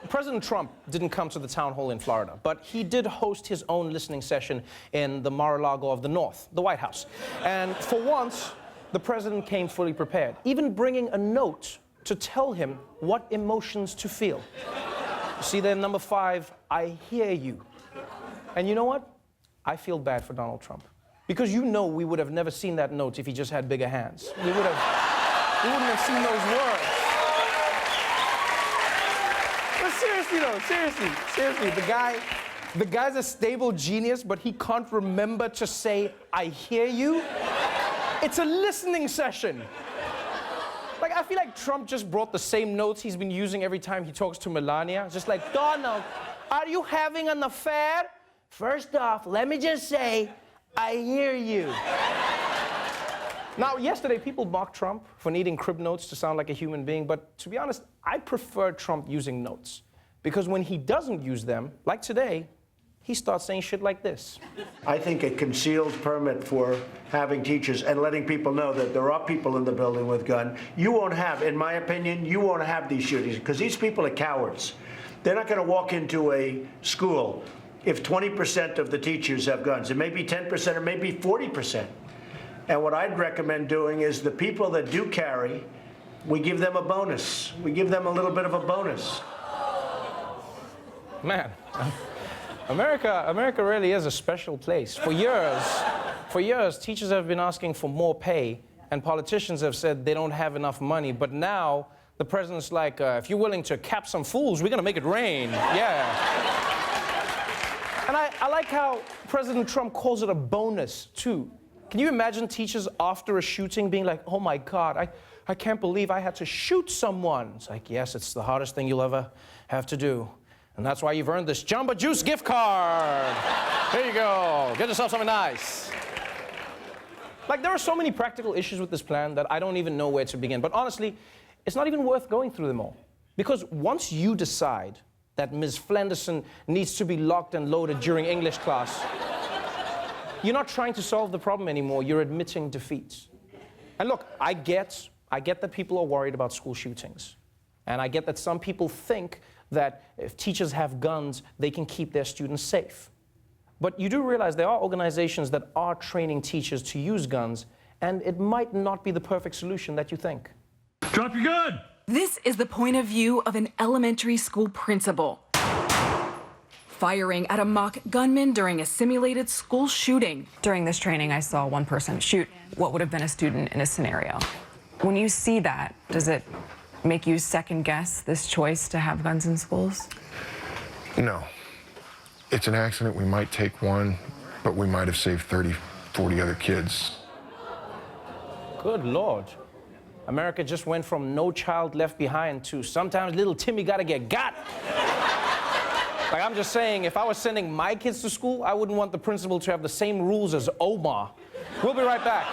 President Trump didn't come to the town hall in Florida, but he did host his own listening session in the Mar-a-Lago of the North, the White House. And for once, the president came fully prepared, even bringing a note to tell him what emotions to feel. You see there, number 5, I hear you. And you know what? I feel bad for Donald Trump. Because you know we would have never seen that note if he just had bigger hands. We wouldn't have seen those words. But seriously though, the guy's a stable genius, but he can't remember to say, I hear you. It's a listening session. Like, I feel like Trump just brought the same notes he's been using every time he talks to Melania. Just like, Donald, are you having an affair? First off, let me just say, I hear you. Now, yesterday, people mocked Trump for needing crib notes to sound like a human being, but to be honest, I prefer Trump using notes. Because when he doesn't use them, like today, he starts saying shit like this. I think a concealed permit for having teachers and letting people know that there are people in the building with guns, you won't have, in my opinion, you won't have these shootings, because these people are cowards. They're not going to walk into a school if 20% of the teachers have guns. It may be 10% or maybe 40%. And what I'd recommend doing is the people that do carry, we give them a bonus. We give them a little bit of a bonus. Man, America really is a special place. For years, teachers have been asking for more pay, and politicians have said they don't have enough money. But now, the president's like, if you're willing to cap some fools, we're gonna make it rain. Yeah. And I like how President Trump calls it a bonus, too. Can you imagine teachers after a shooting being like, oh my God, I can't believe I had to shoot someone. It's like, yes, it's the hardest thing you'll ever have to do. And that's why you've earned this Jamba Juice gift card. Here you go. Get yourself something nice. Like, there are so many practical issues with this plan that I don't even know where to begin. But honestly, it's not even worth going through them all. Because once you decide that Ms. Flenderson needs to be locked and loaded during English class, you're not trying to solve the problem anymore. You're admitting defeat. And look, I get that people are worried about school shootings. And I get that some people think that if teachers have guns, they can keep their students safe. But you do realize there are organizations that are training teachers to use guns, and it might not be the perfect solution that you think. Drop your gun! This is the point of view of an elementary school principal firing at a mock gunman during a simulated school shooting. During this training, I saw one person shoot what would have been a student in a scenario. When you see that, does it make you second guess this choice to have guns in schools? No. It's an accident. We might take one, but we might have saved 30, 40 other kids. Good Lord. America just went from no child left behind to sometimes little Timmy gotta get got. Like, I'm just saying, if I was sending my kids to school, I wouldn't want the principal to have the same rules as Omar. We'll be right back.